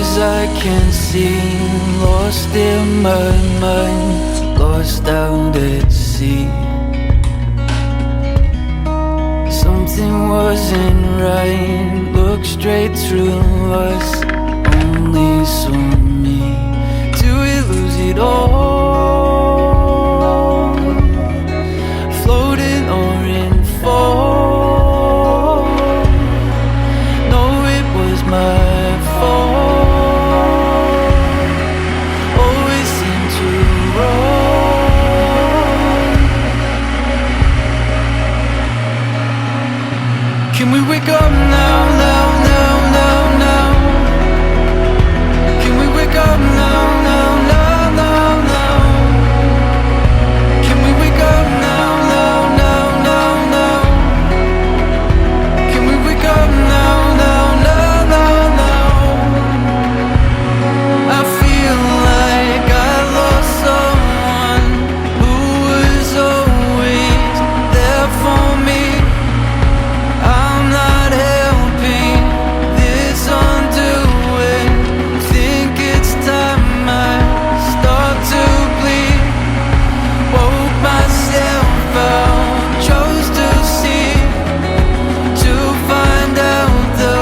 as I can see, lost in my mind, lost out at sea. Something wasn't right, look straight through us, only saw me. Do we lose it all, floating or in fall? No, it was my fault, always seem to wrong. Can we wake up now, now, now, now, now? Can we wake up now, now, now, now, now? Can we wake up now, now, now, now, now? Can we wake up now, now, now, now, now? I feel like I lost someone who was always there for me. I'm not helping this undoing. Think it's time I start to bleed. Woke myself out, chose to see, to find out the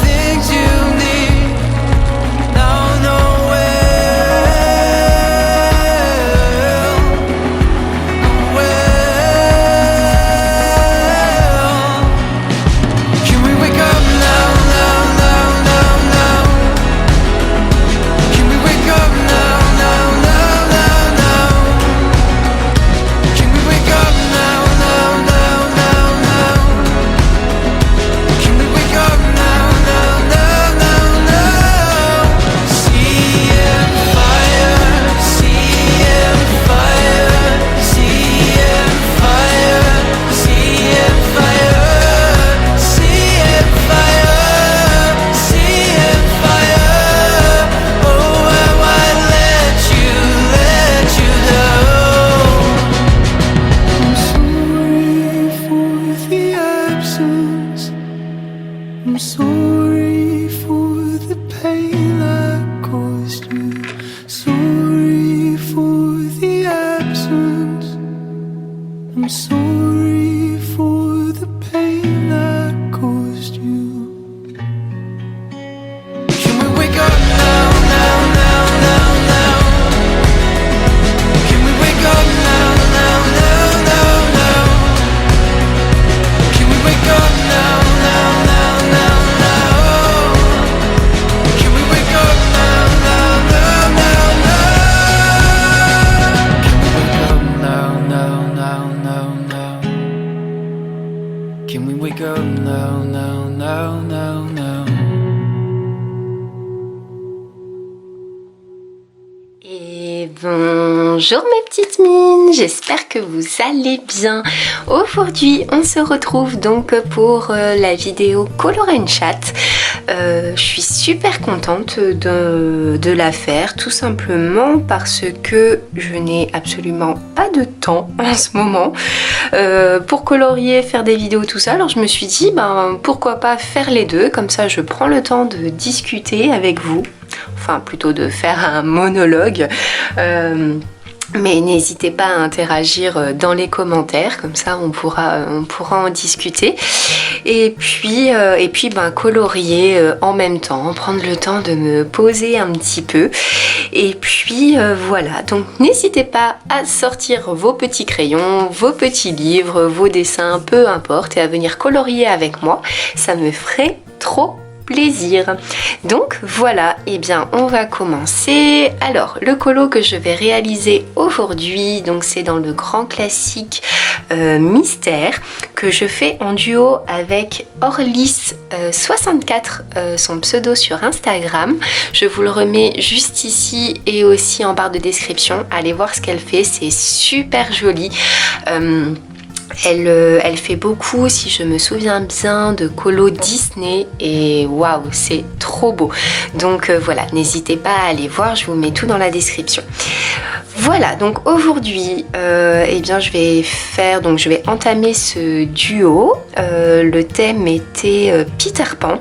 things you need. Now can we wake up now, now, now, now, now? Can we wake up now, now, now, now, now? Can we wake up now, now, now, now, now? Can we wake up now, now, now, now, now? Sea and fire, sea and fire, sea and fire, sea and fire, sea and fire, sea and fire. Oh, how I let you down. I'm sorry for the absence. I'm sorry for the pain I caused you. Sorry for the absence. I'm sorry for the pain I caused you. Can we wake up now, now, now, now, now? Can we wake up now, now, now, now, now? Can we wake up now, now, now, now, now? Can we wake up now, now, now, now, now? Can we wake up now, now, now, now, now? Can we wake up now, now, now, now, now? Et bonjour mes petites mines, j'espère que vous allez bien. Aujourd'hui on se retrouve donc pour la vidéo Color and Chat. Je suis super contente de la faire, tout simplement parce que je n'ai absolument pas de temps en ce moment pour colorier, faire des vidéos, tout ça. Alors je me suis dit pourquoi pas faire les deux, comme ça je prends le temps de discuter avec vous. Enfin, plutôt de faire un monologue. Mais n'hésitez pas à interagir dans les commentaires, comme ça on pourra en discuter. Et puis colorier en même temps, prendre le temps de me poser un petit peu. Et puis voilà, donc n'hésitez pas à sortir vos petits crayons, vos petits livres, vos dessins, peu importe, et à venir colorier avec moi. Ça me ferait trop plaisir. Donc voilà, et bien on va commencer. Alors le colo que je vais réaliser aujourd'hui, donc c'est dans le grand classique Mystère, que je fais en duo avec Orlis64, son pseudo sur Instagram. Je vous le remets juste ici et aussi en barre de description. Allez voir ce qu'elle fait, c'est super joli. Elle fait beaucoup, si je me souviens bien, de colo Disney et waouh, c'est trop beau. Donc voilà, n'hésitez pas à aller voir, je vous mets tout dans la description. Voilà, donc aujourd'hui, eh bien, je vais entamer ce duo. Le thème était Peter Pan.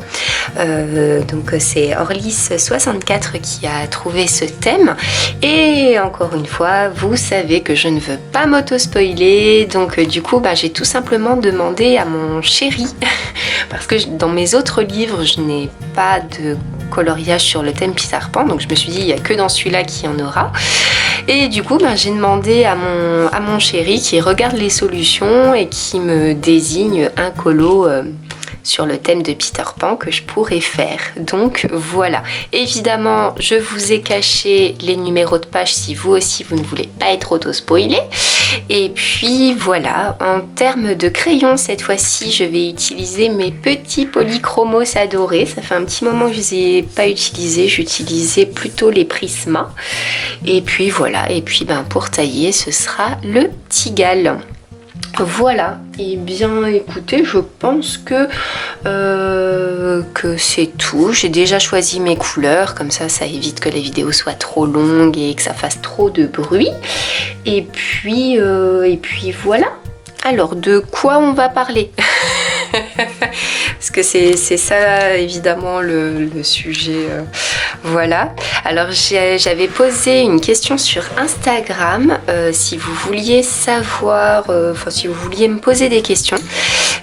Donc c'est Orlis64 qui a trouvé ce thème. Et encore une fois, vous savez que je ne veux pas m'auto-spoiler. Donc du coup, j'ai tout simplement demandé à mon chéri, parce que dans mes autres livres, je n'ai pas de coloriage sur le thème Peter Pan. Donc je me suis dit, il n'y a que dans celui-là qu'il y en aura. Et du coup, j'ai demandé à mon chéri qui regarde les solutions et qui me désigne un colo sur le thème de Peter Pan que je pourrais faire. Donc voilà. Évidemment, je vous ai caché les numéros de page si vous aussi vous ne voulez pas être auto-spoilé. Et puis voilà, en termes de crayons, cette fois-ci, je vais utiliser mes petits polychromos adorés. Ça fait un petit moment que je ne les ai pas utilisés. J'utilisais plutôt les Prisma. Et puis voilà, et puis pour tailler, ce sera le Tigal. Voilà, et bien écoutez, je pense que c'est tout. J'ai déjà choisi mes couleurs, comme ça évite que les vidéos soient trop longues et que ça fasse trop de bruit. Et puis voilà. Alors, de quoi on va parler? Parce que c'est ça évidemment le sujet. Voilà. Alors j'avais posé une question sur Instagram si vous vouliez savoir, si vous vouliez me poser des questions.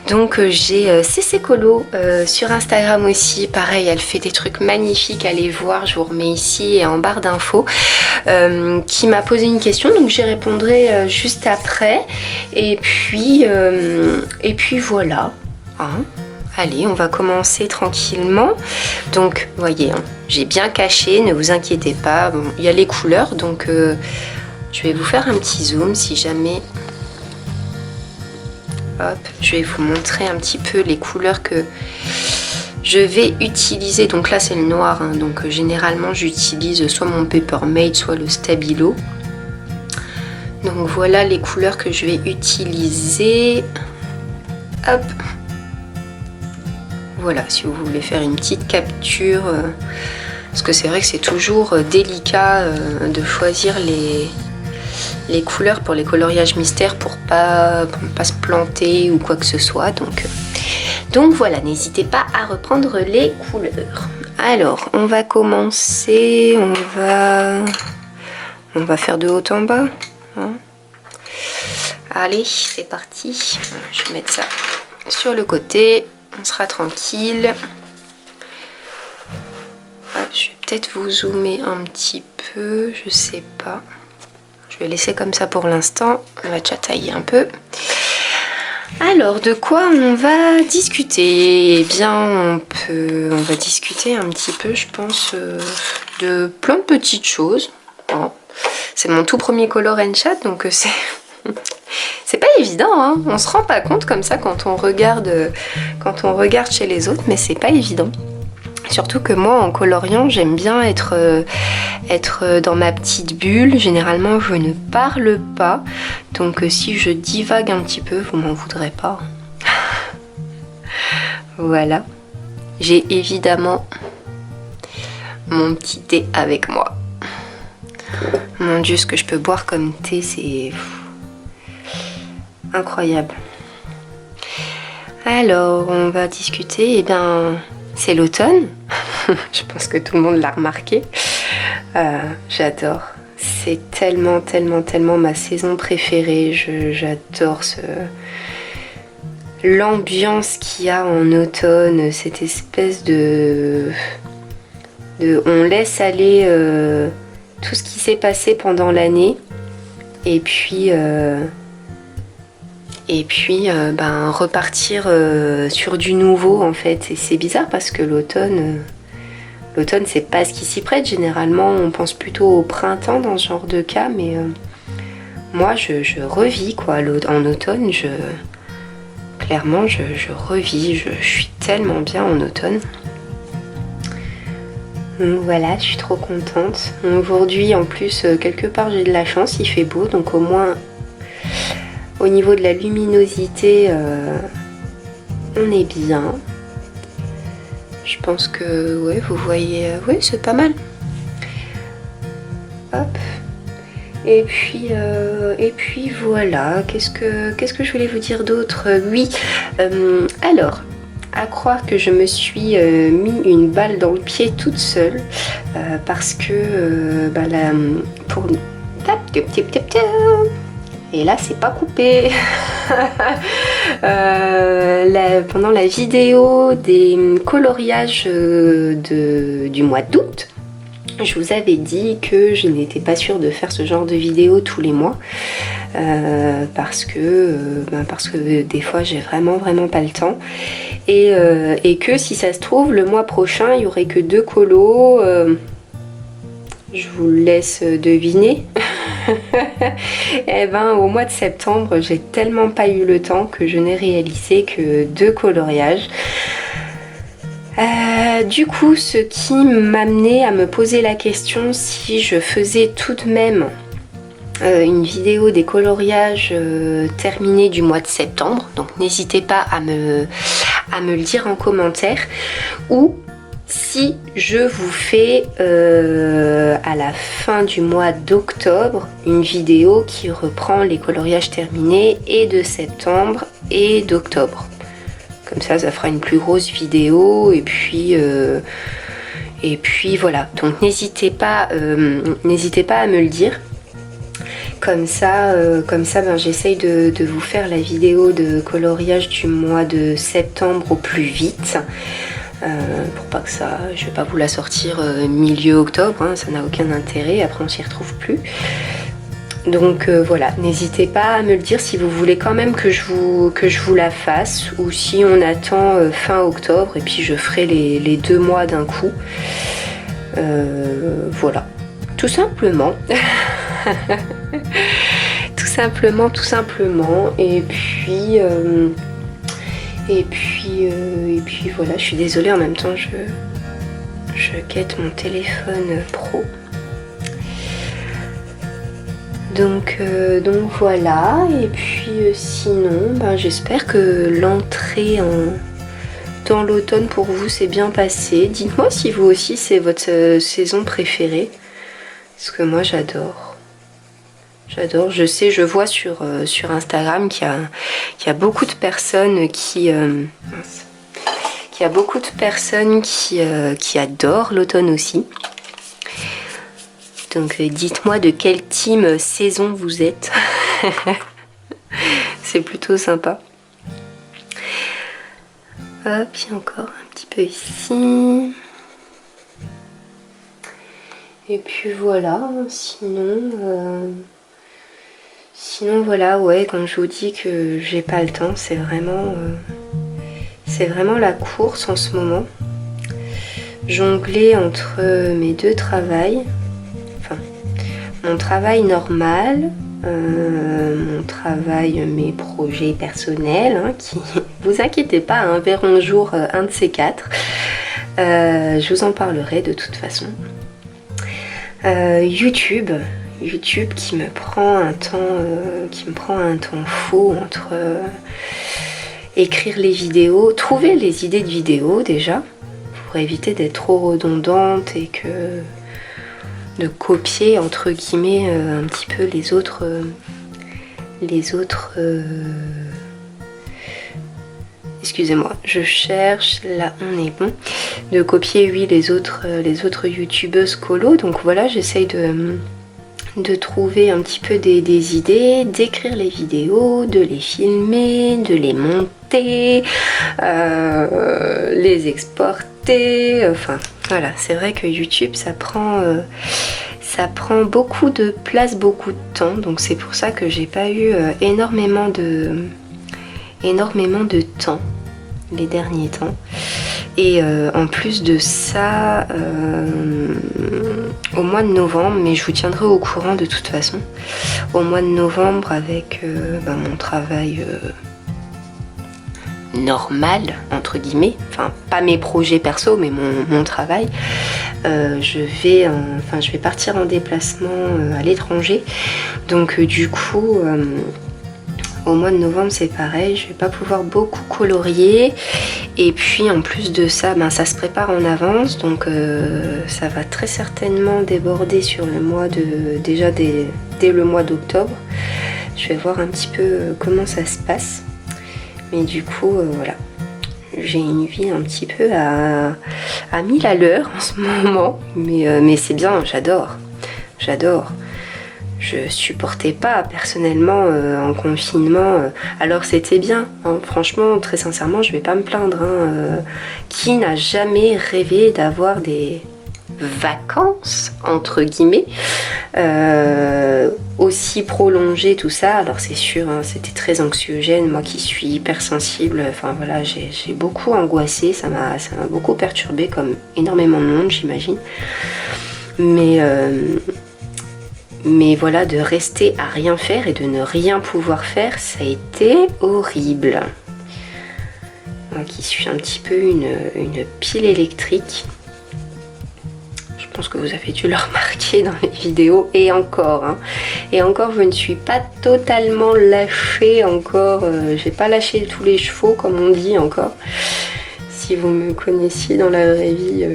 Donc j'ai CC Colo sur Instagram aussi. Pareil, elle fait des trucs magnifiques. Allez voir, je vous remets ici et en barre d'infos. Qui m'a posé une question, donc j'y répondrai juste après. Et puis voilà. Allez, on va commencer tranquillement. Donc, voyez, j'ai bien caché, ne vous inquiétez pas. Bon, il y a les couleurs, donc je vais vous faire un petit zoom si jamais. Hop, je vais vous montrer un petit peu les couleurs que je vais utiliser. Donc là, c'est le noir, donc généralement, j'utilise soit mon Papermate, soit le Stabilo. Donc voilà les couleurs que je vais utiliser. Hop. Voilà, si vous voulez faire une petite capture, parce que c'est vrai que c'est toujours délicat de choisir les couleurs pour les coloriages mystères pour pas se planter ou quoi que ce soit. Donc voilà, n'hésitez pas à reprendre les couleurs. Alors, on va commencer, on va faire de haut en bas. Allez, c'est parti. Je vais mettre ça sur le côté. On sera tranquille. Hop, je vais peut-être vous zoomer un petit peu, je sais pas. Je vais laisser comme ça pour l'instant. On va déjà tailler un peu. Alors, de quoi on va discuter? Eh bien, on va discuter un petit peu, je pense, de plein de petites choses. C'est mon tout premier Color & Chat, donc c'est pas évident, hein. On se rend pas compte comme ça quand on regarde chez les autres, mais c'est pas évident. Surtout que moi, en coloriant, j'aime bien être dans ma petite bulle. Généralement, je ne parle pas. Donc, si je divague un petit peu, vous m'en voudrez pas. Voilà. J'ai évidemment mon petit thé avec moi. Mon Dieu, ce que je peux boire comme thé, c'est incroyable. Alors, on va discuter. Eh bien, c'est l'automne. Je pense que tout le monde l'a remarqué. J'adore. C'est tellement ma saison préférée. J'adore l'ambiance qu'il y a en automne, cette espèce de on laisse aller tout ce qui s'est passé pendant l'année et puis repartir sur du nouveau en fait. Et c'est bizarre parce que l'automne c'est pas ce qui s'y prête. Généralement on pense plutôt au printemps dans ce genre de cas, mais moi je revis quoi. En automne clairement je revis, je suis tellement bien en automne. Donc voilà, je suis trop contente. Aujourd'hui en plus quelque part j'ai de la chance, il fait beau, donc au moins au niveau de la luminosité on est bien. Je pense que ouais, vous voyez, oui c'est pas mal. Hop. Et puis voilà, qu'est-ce que je voulais vous dire d'autre? Oui, alors, à croire que je me suis mis une balle dans le pied toute seule parce que pour et là c'est pas coupé. Pendant la vidéo des coloriages du mois d'août, je vous avais dit que je n'étais pas sûre de faire ce genre de vidéo tous les mois parce que des fois j'ai vraiment pas le temps et que si ça se trouve le mois prochain il y aurait que 2 colos. Je vous laisse deviner. Et ben au mois de septembre j'ai tellement pas eu le temps que je n'ai réalisé que 2 coloriages. Du coup, ce qui m'amenait à me poser la question si je faisais tout de même une vidéo des coloriages terminés du mois de septembre. Donc n'hésitez pas à me le dire en commentaire, ou si je vous fais à la fin du mois d'octobre une vidéo qui reprend les coloriages terminés et de septembre et d'octobre. Comme ça fera une plus grosse vidéo et puis voilà. Donc n'hésitez pas à me le dire. Comme ça j'essaye de vous faire la vidéo de coloriage du mois de septembre au plus vite. Pour pas que je vais pas vous la sortir milieu octobre, hein, ça n'a aucun intérêt, après on s'y retrouve plus. Donc voilà, n'hésitez pas à me le dire si vous voulez quand même que je vous la fasse, ou si on attend fin octobre et puis je ferai les 2 mois d'un coup. Voilà, tout simplement. tout simplement. Et puis voilà, je suis désolée, en même temps je quête mon téléphone pro. Donc voilà, et puis sinon, j'espère que l'entrée dans l'automne pour vous s'est bien passée. Dites-moi si vous aussi c'est votre saison préférée, parce que moi j'adore. Je sais, je vois sur Instagram qu'il y a beaucoup de personnes qui adorent l'automne aussi. Donc dites-moi de quel team saison vous êtes. C'est plutôt sympa. Hop, puis encore un petit peu ici. Et puis voilà, sinon voilà, ouais, quand je vous dis que j'ai pas le temps, c'est vraiment la course en ce moment. Jongler entre mes 2 travails. Mon travail normal, mon travail, mes projets personnels, hein, qui, vous inquiétez pas, hein, verront le jour un de ces 4. Je vous en parlerai de toute façon. YouTube qui me prend un temps fou entre écrire les vidéos, trouver les idées de vidéos déjà, pour éviter d'être trop redondante et de copier entre guillemets un petit peu les autres excusez-moi, je cherche, là on est bon, de copier oui les autres youtubeuses colo. Donc voilà, j'essaye de trouver un petit peu des idées, d'écrire les vidéos, de les filmer, de les monter, les exporter, enfin voilà, c'est vrai que YouTube ça prend beaucoup de place, beaucoup de temps, donc c'est pour ça que j'ai pas eu énormément de temps les derniers temps. Et en plus de ça, au mois de novembre, mais je vous tiendrai au courant de toute façon, au mois de novembre avec mon travail normal entre guillemets, enfin pas mes projets perso mais mon travail, je vais partir en déplacement à l'étranger, donc du coup Au mois de novembre c'est pareil, je vais pas pouvoir beaucoup colorier. Et puis en plus de ça, ben, ça se prépare en avance, donc ça va très certainement déborder sur le mois de... déjà dès le mois d'octobre. Je vais voir un petit peu comment ça se passe. Mais du coup, voilà. J'ai une vie un petit peu à 1000 à l'heure en ce moment. Mais c'est bien, j'adore. J'adore. Je supportais pas personnellement en confinement. Alors c'était bien, hein. Franchement, très sincèrement, je vais pas me plaindre. Hein. Qui n'a jamais rêvé d'avoir des vacances entre guillemets aussi prolongées, tout ça. Alors c'est sûr, hein, c'était très anxiogène. Moi qui suis hypersensible, enfin voilà, j'ai beaucoup angoissé. Ça m'a beaucoup perturbé, comme énormément de monde, j'imagine. Mais voilà, de rester à rien faire et de ne rien pouvoir faire, ça a été horrible. Moi qui suis un petit peu une pile électrique. Je pense que vous avez dû le remarquer dans les vidéos. Et encore, hein. Et encore, je ne suis pas totalement lâchée encore. J'ai pas lâché tous les chevaux, comme on dit encore. Si vous me connaissiez dans la vraie vie...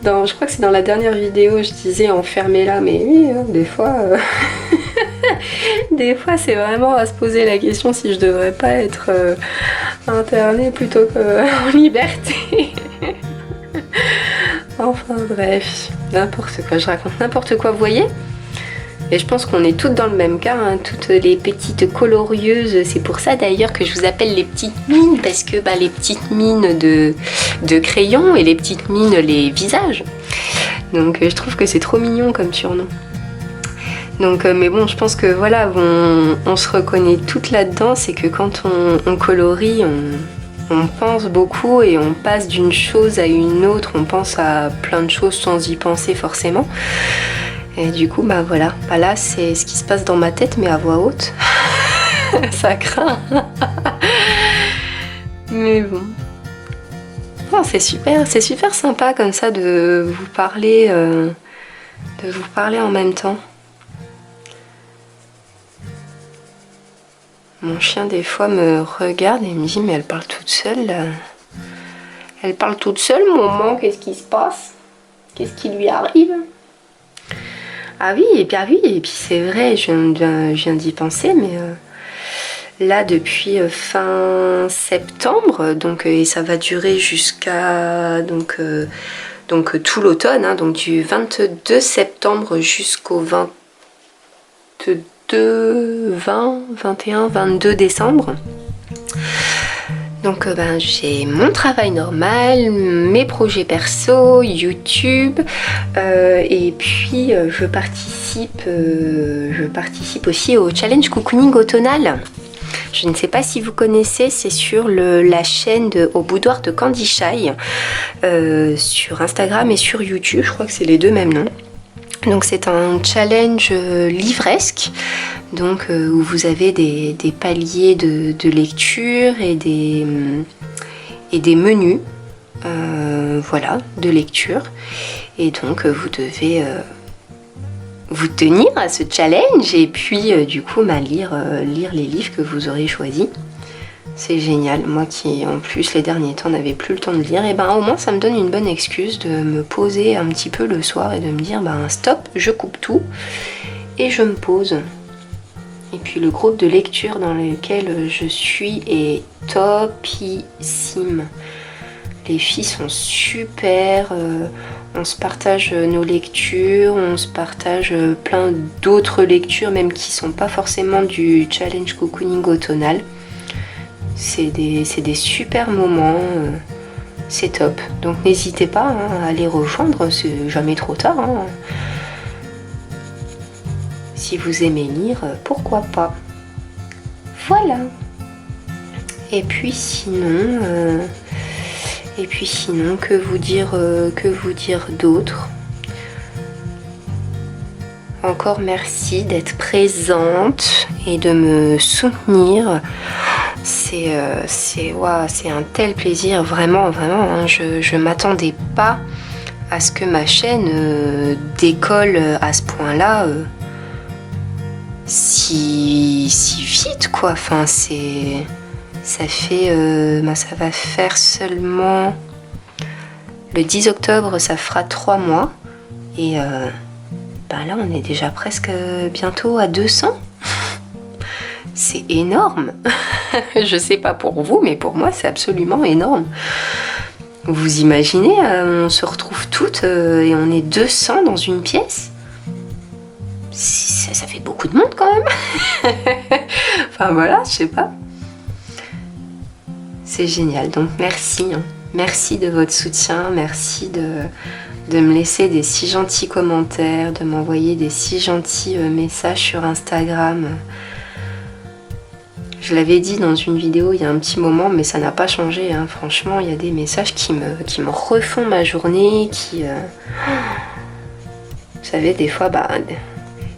je crois que c'est dans la dernière vidéo, je disais enfermez-la, mais oui, hein, des fois, des fois c'est vraiment à se poser la question si je devrais pas être internée plutôt qu'en liberté. Enfin bref, n'importe quoi, je raconte n'importe quoi, vous voyez? Et je pense qu'on est toutes dans le même cas, hein, toutes les petites colorieuses. C'est pour ça d'ailleurs que je vous appelle les petites mines, parce que bah, les petites mines de crayons et les petites mines les visages. Donc je trouve que c'est trop mignon comme surnom. Donc mais bon, je pense que voilà, on se reconnaît toutes là-dedans. C'est que quand on colorie, on pense beaucoup et on passe d'une chose à une autre. On pense à plein de choses sans y penser forcément. Et du coup, bah voilà, bah là c'est ce qui se passe dans ma tête, mais à voix haute. Ça craint. Mais bon. Oh, c'est super sympa comme ça de vous parler en même temps. Mon chien des fois me regarde et me dit mais elle parle toute seule là. Elle parle toute seule, maman, qu'est-ce qui se passe? Qu'est-ce qui lui arrive? Ah oui, et puis c'est vrai, je viens d'y penser, mais là depuis fin septembre, donc et ça va durer jusqu'à donc tout l'automne, hein, donc du 22 septembre jusqu'au 22 décembre. Donc ben, j'ai mon travail normal, mes projets perso, YouTube, et puis je participe aussi au challenge cocooning automnal. Je ne sais pas si vous connaissez, c'est sur la chaîne Au Boudoir de Candy Shy, sur Instagram et sur YouTube, je crois que c'est les deux mêmes noms. Donc c'est un challenge livresque, donc où vous avez des paliers de lecture et des menus, voilà, de lecture. Et donc vous devez vous tenir à ce challenge et puis du coup lire les livres que vous aurez choisis. C'est génial, moi qui en plus les derniers temps n'avais plus le temps de lire, et ben au moins ça me donne une bonne excuse de me poser un petit peu le soir et de me dire ben stop, je coupe tout et je me pose. Et puis le groupe de lecture dans lequel je suis est topissime. Les filles sont super, on se partage nos lectures, on se partage plein d'autres lectures même qui sont pas forcément du challenge cocooning automnal. C'est des super moments, c'est top. Donc n'hésitez pas hein, à les rejoindre, c'est jamais trop tard. Hein. Si vous aimez lire, pourquoi pas. Voilà. Et puis sinon, que vous dire d'autre? Encore merci d'être présente et de me soutenir. C'est un tel plaisir, vraiment, hein, je m'attendais pas à ce que ma chaîne décolle à ce point-là. si vite quoi. Enfin ça va faire seulement le 10 octobre, ça fera 3 mois et là on est déjà presque bientôt à 200. C'est énorme. Je sais pas pour vous, mais pour moi c'est absolument énorme. Vous imaginez, on se retrouve toutes et on est 200 dans une pièce. Ça fait beaucoup de monde quand même. Enfin voilà, je sais pas. C'est génial, donc merci. Merci de votre soutien, merci de me laisser des si gentils commentaires, de m'envoyer des si gentils messages sur Instagram. Je l'avais dit dans une vidéo il y a un petit moment, mais ça n'a pas changé. Hein. Franchement, il y a des messages qui me refont ma journée, Vous savez, des fois,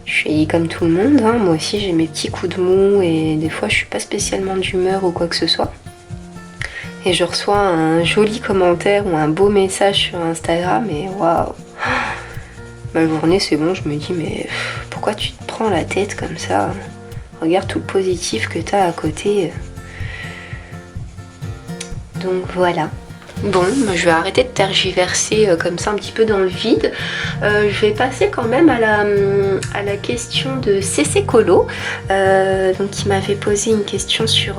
je suis comme tout le monde. Hein. Moi aussi, j'ai mes petits coups de mou et des fois, je suis pas spécialement d'humeur ou quoi que ce soit. Et je reçois un joli commentaire ou un beau message sur Instagram et waouh, ma journée, c'est bon. Je me dis, mais pourquoi tu te prends la tête comme ça ? Regarde tout le positif que tu as à côté. Donc voilà. Bon, je vais arrêter de tergiverser comme ça un petit peu dans le vide. Je vais passer quand même à la question de CC Colo, donc qui m'avait posé une question sur,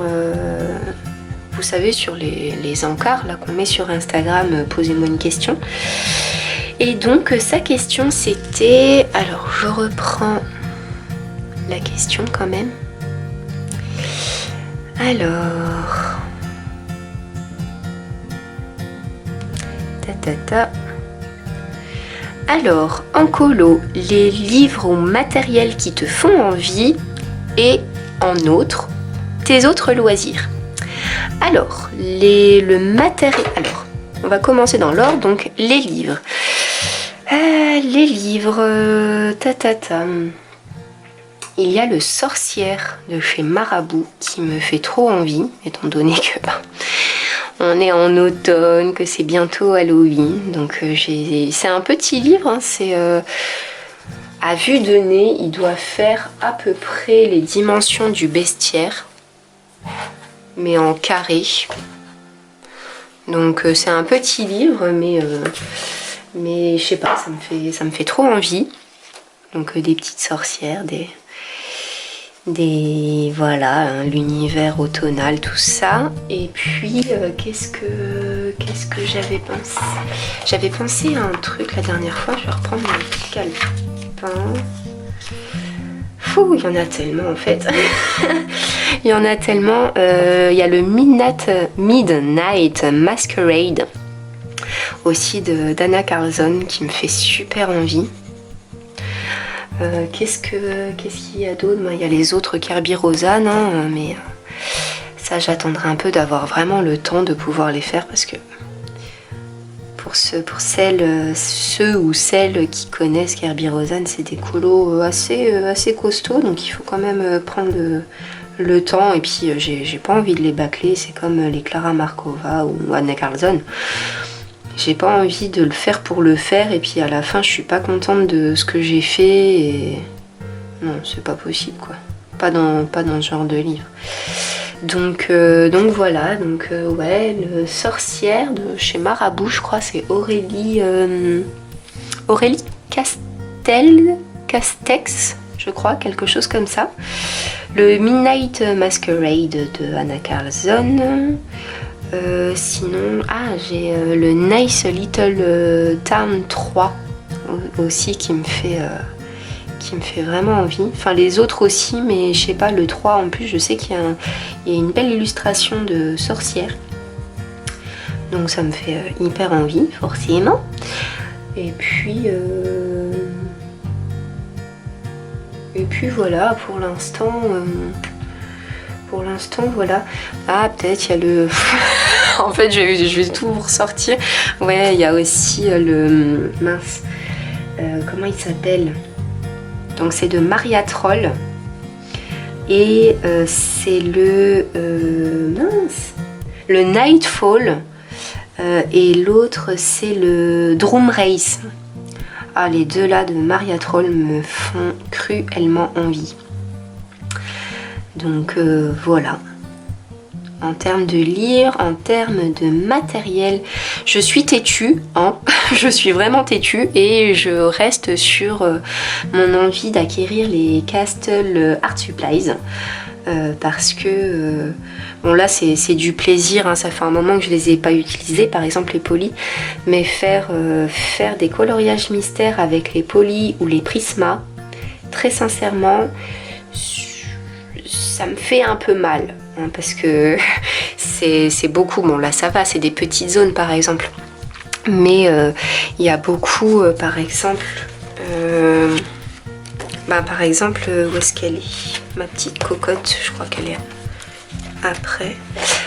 vous savez, sur les encarts là qu'on met sur Instagram, posez-moi une question. Et donc sa question c'était, alors je reprends la question quand même. Alors, alors en colo, les livres ou matériels qui te font envie et en outre, tes autres loisirs. Alors, le matériel. Alors, on va commencer dans l'ordre, donc les livres. Les livres, Il y a le Sorcière de chez Marabout qui me fait trop envie, étant donné que on est en automne, que c'est bientôt Halloween. Donc c'est un petit livre, hein, c'est à vue de nez, il doit faire à peu près les dimensions du bestiaire, mais en carré. Donc c'est un petit livre, mais je sais pas, ça me fait trop envie. Donc des petites sorcières, voilà, l'univers automnal, tout ça. Et puis qu'est-ce que j'avais pensé? J'avais pensé à un truc la dernière fois. Je vais reprendre mon petit calepin. Fou, il y en a tellement en fait. Il y en a tellement. Il y a le Midnight Masquerade aussi d'Anna Carlson qui me fait super envie. Qu'est-ce qu'il y a d'autre? Il y a les autres Kerby Rosanes, hein, mais ça j'attendrai un peu d'avoir vraiment le temps de pouvoir les faire parce que pour ceux ou celles qui connaissent Kerby Rosanes, c'est des colos assez costauds, donc il faut quand même prendre le temps. Et puis j'ai pas envie de les bâcler, c'est comme les Clara Markova ou Anna Carlson. J'ai pas envie de le faire pour le faire et puis à la fin je suis pas contente de ce que j'ai fait et non, c'est pas possible quoi. Pas dans ce genre de livre. Donc voilà, ouais, le Sorcière de chez Marabout, je crois c'est Aurélie Castex, je crois, quelque chose comme ça. Le Midnight Masquerade de Anna Carlson. Sinon, j'ai le Nice Little Town 3 aussi qui me fait vraiment envie. Enfin, les autres aussi, mais je sais pas, le 3 en plus, je sais qu'il y a une belle illustration de sorcière. Donc ça me fait hyper envie, forcément. Et puis voilà, pour l'instant, voilà. Ah, peut-être il y a le... En fait, je vais tout vous ressortir. Ouais, il y a aussi le... Mince. Comment il s'appelle? Donc, c'est de Maria Troll. Et c'est le... mince. Le Nightfall. Et l'autre, c'est le Drum Race. Ah, les deux là de Maria Troll me font cruellement envie. Donc voilà. En termes de lire, en termes de matériel, je suis têtue, hein. Je suis vraiment têtue et je reste sur mon envie d'acquérir les Castle Art Supplies. Parce que bon là c'est du plaisir, hein, ça fait un moment que je les ai pas utilisés, par exemple les polis, mais faire des coloriages mystères avec les polis ou les prismas, très sincèrement ça me fait un peu mal, hein, parce que c'est beaucoup, bon là ça va, c'est des petites zones par exemple, mais il y a beaucoup par exemple par exemple, où est-ce qu'elle est? Ma petite cocotte, je crois qu'elle est après.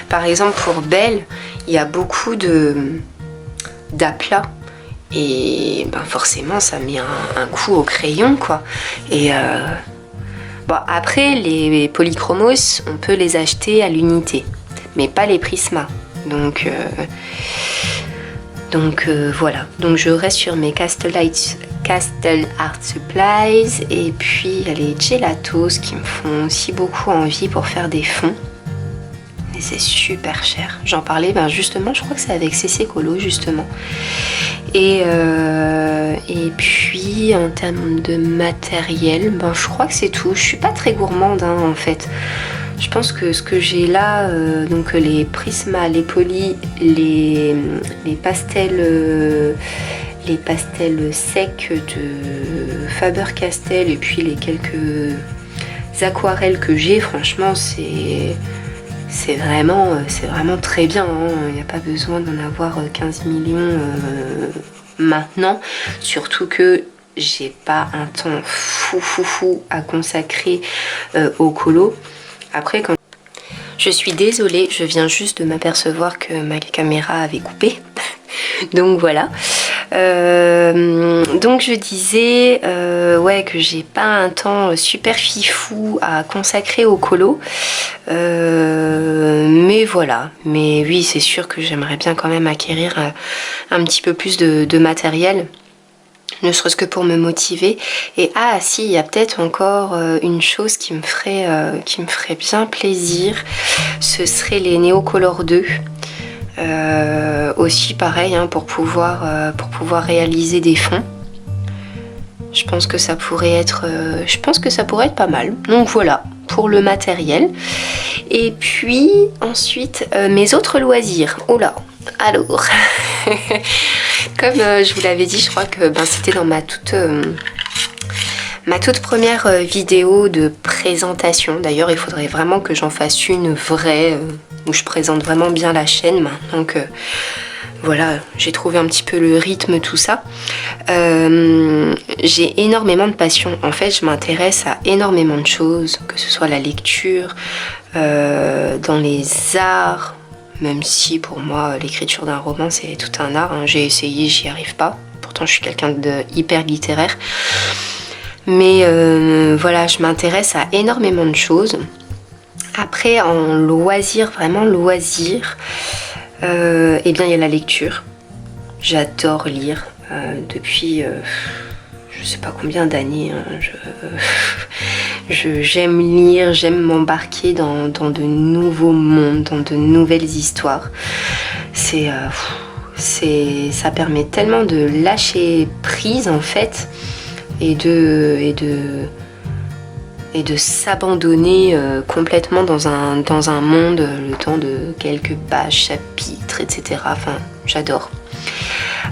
Par exemple, pour Belle, il y a beaucoup d'aplats. Et forcément, ça met un coup au crayon, quoi. Et bon, après, les polychromos, on peut les acheter à l'unité. Mais pas les prismas. Donc voilà. Donc je reste sur mes Castle Art Supplies, et puis il y a les gelatos qui me font aussi beaucoup envie pour faire des fonds, et c'est super cher. J'en parlais justement, je crois que c'est avec CC Colo justement, et puis en termes de matériel, je crois que c'est tout. Je suis pas très gourmande, hein, en fait. Je pense que ce que j'ai là, donc les prismas, les polis, les pastels secs de Faber-Castell, et puis les quelques aquarelles que j'ai, franchement c'est vraiment très bien, hein. Il n'y a pas besoin d'en avoir 15 millions maintenant, surtout que j'ai pas un temps fou à consacrer au colo. Après, quand je suis désolée, je viens juste de m'apercevoir que ma caméra avait coupé. Donc voilà. Donc je disais que j'ai pas un temps super fifou à consacrer au colo. Mais voilà. Mais oui, c'est sûr que j'aimerais bien quand même acquérir un petit peu plus de matériel. Ne serait-ce que pour me motiver. Et si, il y a peut-être encore une chose qui me ferait bien plaisir, ce serait les Neocolor 2. Aussi pareil, hein, pour pouvoir réaliser des fonds. Je pense que ça pourrait être pas mal. Donc voilà pour le matériel. Et puis ensuite mes autres loisirs. Oula, alors comme je vous l'avais dit, je crois que c'était dans ma toute première vidéo de présentation. D'ailleurs, il faudrait vraiment que j'en fasse une vraie où je présente vraiment bien la chaîne maintenant que voilà, j'ai trouvé un petit peu le rythme, tout ça. J'ai énormément de passion. En fait, je m'intéresse à énormément de choses, que ce soit la lecture, dans les arts, même si pour moi l'écriture d'un roman c'est tout un art, hein. J'ai essayé, j'y arrive pas. Pourtant, je suis quelqu'un de hyper littéraire. Mais voilà, je m'intéresse à énormément de choses. Après, en loisir, vraiment loisir, il y a la lecture. J'adore lire depuis je sais pas combien d'années, hein. J'aime lire, j'aime m'embarquer dans de nouveaux mondes, dans de nouvelles histoires. Ça permet tellement de lâcher prise en fait, et de s'abandonner complètement dans un monde, le temps de quelques pages, chapitres, etc. Enfin, j'adore.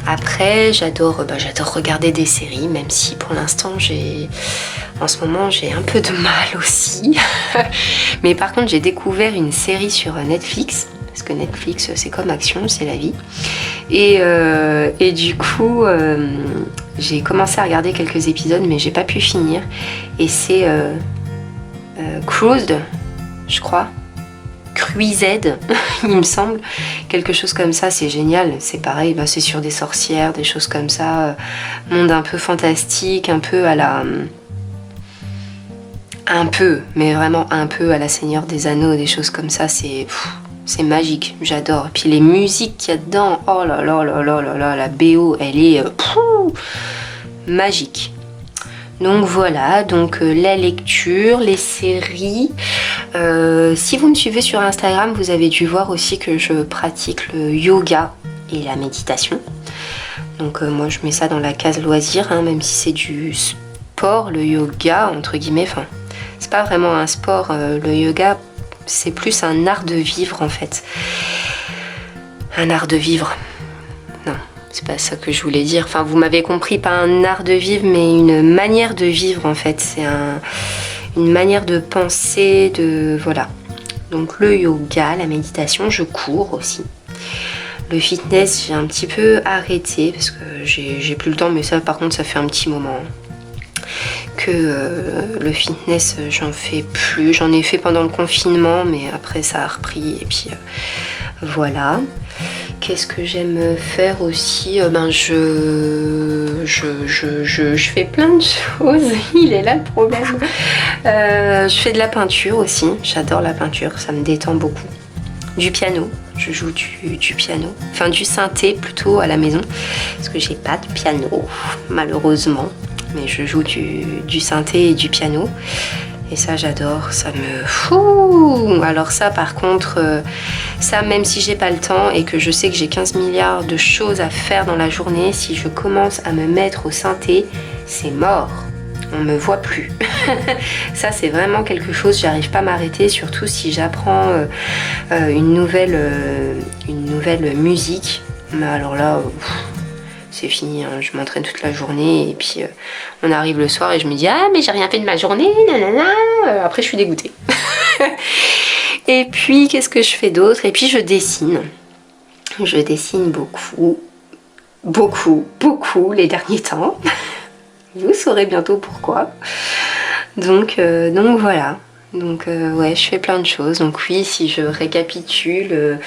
Après, j'adore regarder des séries, même si pour l'instant, en ce moment, j'ai un peu de mal aussi. Mais par contre, j'ai découvert une série sur Netflix, parce que Netflix, c'est comme Action, c'est la vie. Et du coup, j'ai commencé à regarder quelques épisodes, mais j'ai pas pu finir. Et c'est Cruised, je crois. Cruised, il me semble. Quelque chose comme ça, c'est génial. C'est pareil, c'est sur des sorcières, des choses comme ça. Monde un peu fantastique, un peu à la... mais vraiment un peu à la Seigneur des Anneaux, des choses comme ça, c'est magique, j'adore. Et puis les musiques qu'il y a dedans, oh là là là là là là, la BO, elle est magique. Donc voilà, donc la lecture, les séries, Si vous me suivez sur Instagram, vous avez dû voir aussi que je pratique le yoga et la méditation. Donc moi je mets ça dans la case loisir, hein, même si c'est du sport, le yoga entre guillemets. Enfin, c'est pas vraiment un sport, le yoga c'est plus un art de vivre en fait. Un art de vivre. Non, c'est pas ça que je voulais dire. Enfin, vous m'avez compris, pas un art de vivre, mais une manière de vivre en fait. C'est une manière de penser, de voilà. Donc le yoga, la méditation, je cours aussi. Le fitness, j'ai un petit peu arrêté parce que j'ai plus le temps, mais ça par contre ça fait un petit moment que le fitness j'en fais plus. J'en ai fait pendant le confinement, mais après ça a repris et puis voilà. Qu'est-ce que j'aime faire aussi? Je fais plein de choses. Il est là le problème. Je fais de la peinture aussi. J'adore la peinture, ça me détend beaucoup. Du piano, je joue du piano. Enfin du synthé plutôt à la maison. Parce que j'ai pas de piano, malheureusement. Mais je joue du synthé et du piano. Et ça j'adore, ça me fou. Alors ça par contre, ça même si j'ai pas le temps et que je sais que j'ai 15 milliards de choses à faire dans la journée, si je commence à me mettre au synthé, c'est mort. On me voit plus. Ça c'est vraiment quelque chose, j'arrive pas à m'arrêter, surtout si j'apprends une nouvelle musique. Mais alors là, c'est fini, hein. Je m'entraîne toute la journée et puis on arrive le soir et je me dis ah mais j'ai rien fait de ma journée, nanana. Après je suis dégoûtée. Et puis qu'est-ce que je fais d'autre? Et puis je dessine beaucoup les derniers temps. Vous saurez bientôt pourquoi. Donc voilà. Donc ouais, je fais plein de choses. Donc oui, si je récapitule,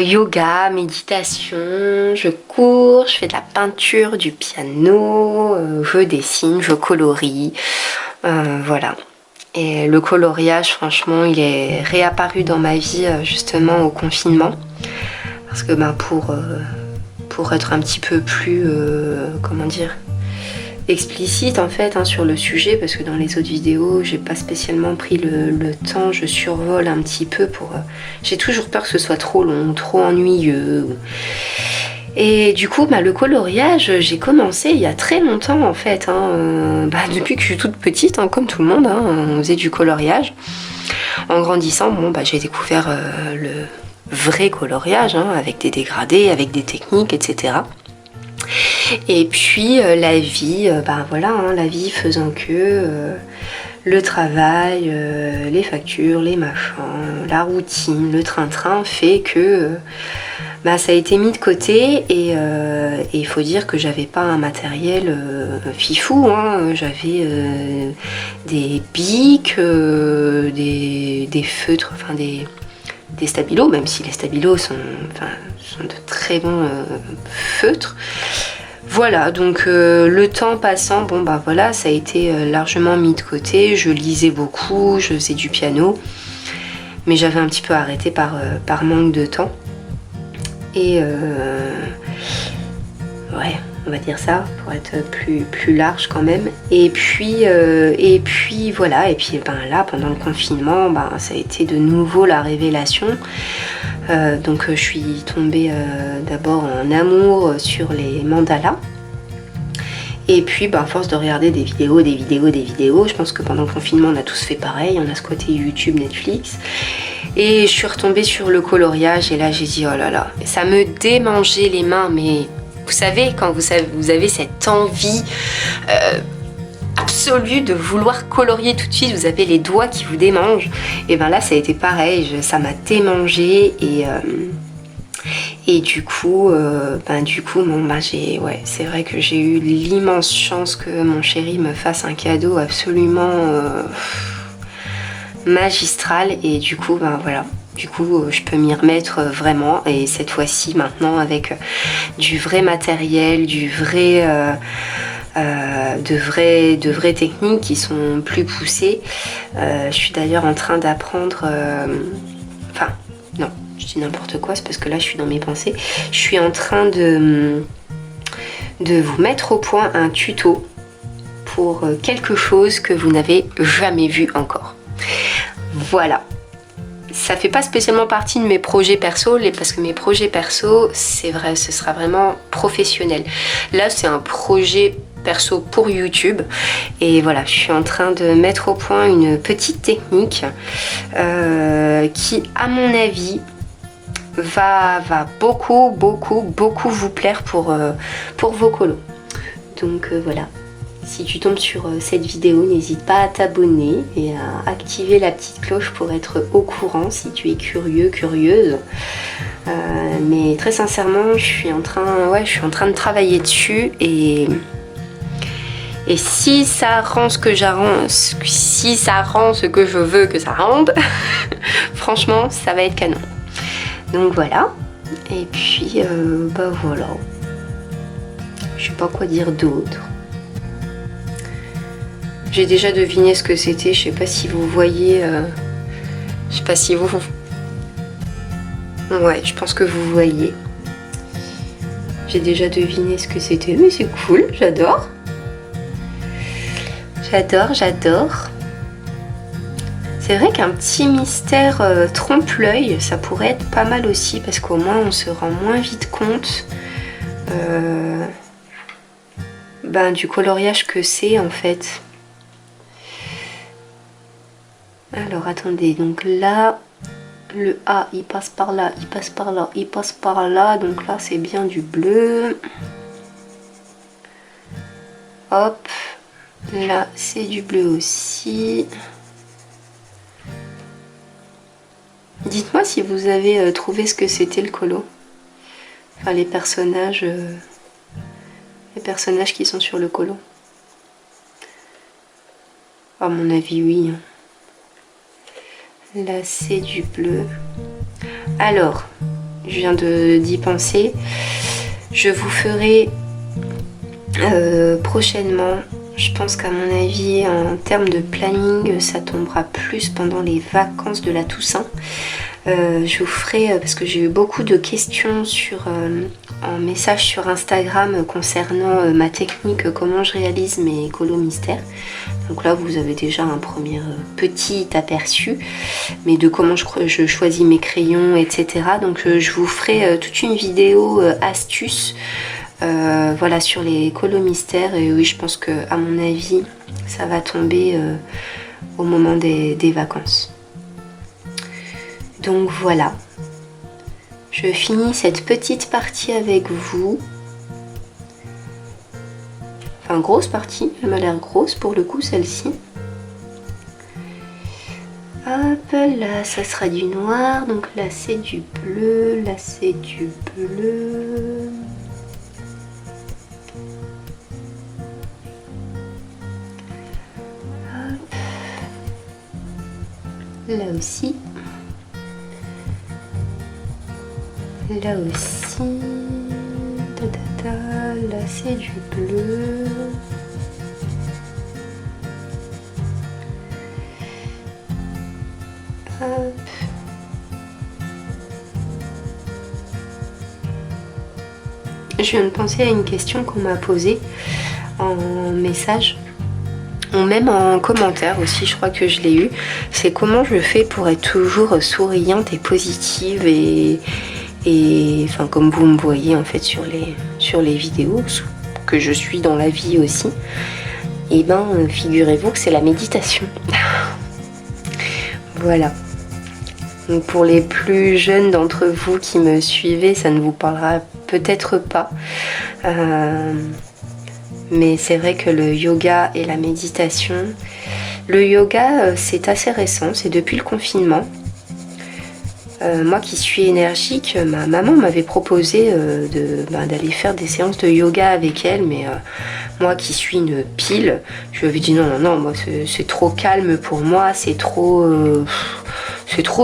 yoga, méditation, je cours, je fais de la peinture, du piano, je dessine, je colorie, voilà. Et le coloriage, franchement, il est réapparu dans ma vie justement au confinement. Parce que pour être un petit peu plus, comment dire, explicite en fait sur le sujet, parce que dans les autres vidéos j'ai pas spécialement pris le temps, je survole un petit peu pour j'ai toujours peur que ce soit trop long, trop ennuyeux. Et du coup le coloriage j'ai commencé il y a très longtemps en fait, depuis que je suis toute petite, comme tout le monde, on faisait du coloriage. En grandissant, j'ai découvert le vrai coloriage, avec des dégradés, avec des techniques, etc. Et puis la vie, la vie faisant que le travail, les factures, les machins, la routine, le train-train fait que ça a été mis de côté et il faut dire que j'avais pas un matériel fifou, j'avais des bics, des feutres, des stabilos, même si les stabilos sont de très bons feutres. Voilà, donc le temps passant, ça a été largement mis de côté. Je lisais beaucoup, je faisais du piano, mais j'avais un petit peu arrêté par manque de temps. Et ouais, on va dire ça pour être plus large quand même. Et puis voilà, et puis là pendant le confinement, ça a été de nouveau la révélation. Donc je suis tombée d'abord en amour sur les mandalas. Et puis à force de regarder des vidéos, je pense que pendant le confinement on a tous fait pareil, on a ce côté YouTube, Netflix. Et je suis retombée sur le coloriage et là j'ai dit oh là là, ça me démangeait les mains, mais vous savez quand vous avez cette envie absolue de vouloir colorier tout de suite, vous avez les doigts qui vous démangent, et là ça a été pareil, ça m'a démangé et du coup c'est vrai que j'ai eu l'immense chance que mon chéri me fasse un cadeau absolument magistral, et du coup je peux m'y remettre vraiment, et cette fois-ci maintenant avec du vrai matériel, de vraies techniques qui sont plus poussées. Je suis d'ailleurs en train d'apprendre non, je dis n'importe quoi, c'est parce que là je suis dans mes pensées. Je suis en train de vous mettre au point un tuto pour quelque chose que vous n'avez jamais vu encore. voilà. Ça fait pas spécialement partie de mes projets perso, parce que mes projets perso, c'est vrai, ce sera vraiment professionnel. Là, c'est un projet perso pour YouTube, et voilà, je suis en train de mettre au point une petite technique qui, à mon avis, va beaucoup vous plaire pour vos colos. Donc voilà. Si tu tombes sur cette vidéo, n'hésite pas à t'abonner et à activer la petite cloche pour être au courant si tu es curieux, curieuse. Mais très sincèrement, je suis en train de travailler dessus et si ça rend ce que si ça rend ce que je veux que ça rende, franchement, ça va être canon. Donc voilà. Et puis, bah voilà. Je sais pas quoi dire d'autre. J'ai déjà deviné ce que c'était, je sais pas si vous voyez, je sais pas si vous... Ouais, je pense que vous voyez. J'ai déjà deviné ce que c'était, mais c'est cool, j'adore. J'adore. C'est vrai qu'un petit mystère trompe-l'œil, ça pourrait être pas mal aussi, parce qu'au moins on se rend moins vite compte du coloriage que c'est en fait. Alors attendez, donc là, le A il passe par là, il passe par là, il passe par là, donc là c'est bien du bleu. Hop, là c'est du bleu aussi. Dites-moi si vous avez trouvé ce que c'était le colo. Enfin les personnages qui sont sur le colo. À mon avis oui. Là c'est du bleu. Alors, je viens d'y penser. Je vous ferai prochainement, je pense qu'à mon avis en termes de planning ça tombera plus pendant les vacances de la Toussaint. Je vous ferai, parce que j'ai eu beaucoup de questions en message sur Instagram concernant ma technique, comment je réalise mes colos mystères. Donc là vous avez déjà un premier petit aperçu, mais de comment je choisis mes crayons, etc. Donc je vous ferai toute une vidéo astuce voilà, sur les colos mystères. Et oui, je pense que à mon avis ça va tomber au moment des vacances. Donc voilà, je finis cette petite partie avec vous. Enfin, grosse partie, elle m'a l'air grosse pour le coup celle-ci. Hop, là ça sera du noir, donc là c'est du bleu, là c'est du bleu. Hop. Là aussi. Là aussi, là c'est du bleu. Hop. Je viens de penser à une question qu'on m'a posée en message, ou même en commentaire aussi, je crois que je l'ai eu. C'est comment je fais pour être toujours souriante et positive et enfin comme vous me voyez en fait sur les vidéos, que je suis dans la vie aussi. Et ben figurez-vous que c'est la méditation. Voilà. Donc pour les plus jeunes d'entre vous qui me suivez, ça ne vous parlera peut-être pas. Mais c'est vrai que le yoga et la méditation... Le yoga, c'est assez récent, c'est depuis le confinement. Moi qui suis énergique, ma maman m'avait proposé d'aller faire des séances de yoga avec elle, mais moi qui suis une pile, je lui avais dit non, moi c'est trop calme pour moi, c'est trop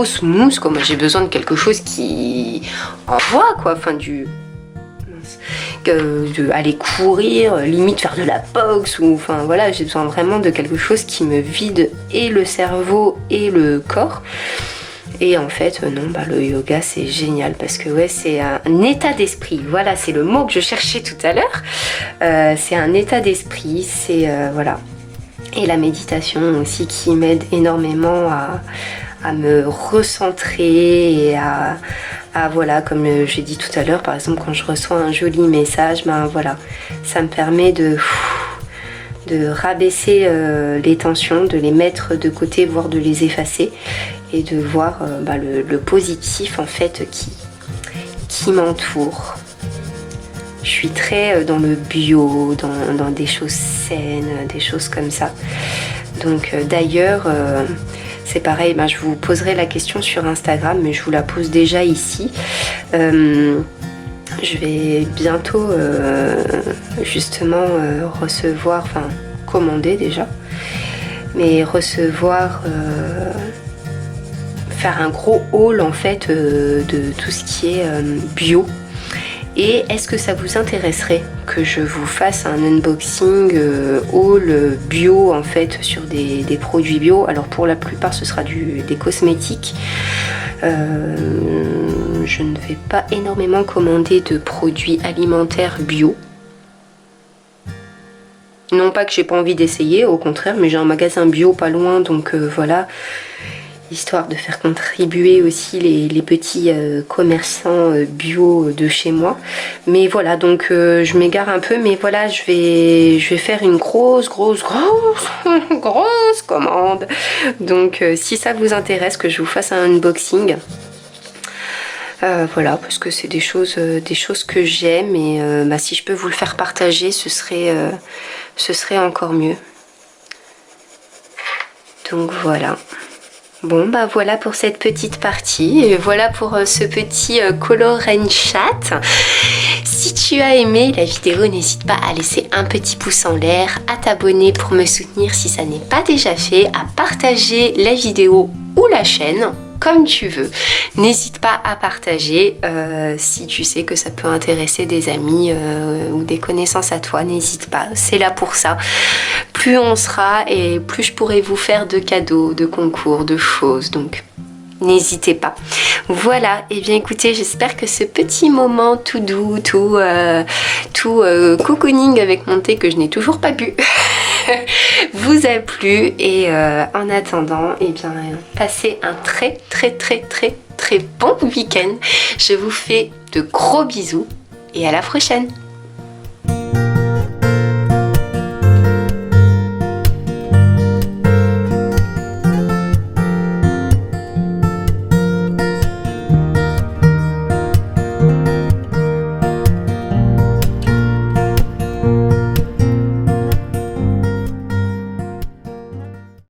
smooth, quoi. Moi j'ai besoin de quelque chose qui envoie, quoi, enfin aller courir, limite faire de la boxe, ou enfin voilà, j'ai besoin vraiment de quelque chose qui me vide et le cerveau et le corps. Et en fait, non, le yoga c'est génial parce que ouais, c'est un état d'esprit. Voilà, c'est le mot que je cherchais tout à l'heure. C'est un état d'esprit, c'est voilà. Et la méditation aussi qui m'aide énormément à me recentrer et voilà, comme j'ai dit tout à l'heure, par exemple quand je reçois un joli message, ben voilà, ça me permet de rabaisser les tensions, de les mettre de côté, voire de les effacer et de voir le positif en fait qui m'entoure. Je suis très dans le bio, dans des choses saines, des choses comme ça. Donc d'ailleurs, c'est pareil, je vous poserai la question sur Instagram, mais je vous la pose déjà ici. Je vais bientôt justement recevoir, enfin commander déjà, mais recevoir, faire un gros haul en fait de tout ce qui est bio. Et est-ce que ça vous intéresserait que je vous fasse un unboxing haul bio en fait sur des produits bio? Alors pour la plupart ce sera des cosmétiques. Je ne vais pas énormément commander de produits alimentaires bio. Non pas que j'ai pas envie d'essayer, au contraire, mais j'ai un magasin bio pas loin, donc voilà, histoire de faire contribuer aussi les petits commerçants bio de chez moi. Mais voilà, donc je m'égare un peu, mais voilà, je vais faire une grosse commande. Donc si ça vous intéresse que je vous fasse un unboxing, voilà, parce que c'est des choses que j'aime, et si je peux vous le faire partager, ce serait encore mieux. Donc voilà. Bon voilà pour cette petite partie, et voilà pour ce petit Color & Chat. Si tu as aimé la vidéo, n'hésite pas à laisser un petit pouce en l'air, à t'abonner pour me soutenir si ça n'est pas déjà fait, à partager la vidéo ou la chaîne comme tu veux. N'hésite pas à partager si tu sais que ça peut intéresser des amis ou des connaissances à toi, n'hésite pas, c'est là pour ça. Plus on sera et plus je pourrai vous faire de cadeaux, de concours, de choses, donc n'hésitez pas. Voilà, et bien écoutez, j'espère que ce petit moment tout doux, tout cocooning avec mon thé que je n'ai toujours pas bu vous a plu, et en attendant, et bien passez un très bon week-end. Je vous fais de gros bisous et à la prochaine.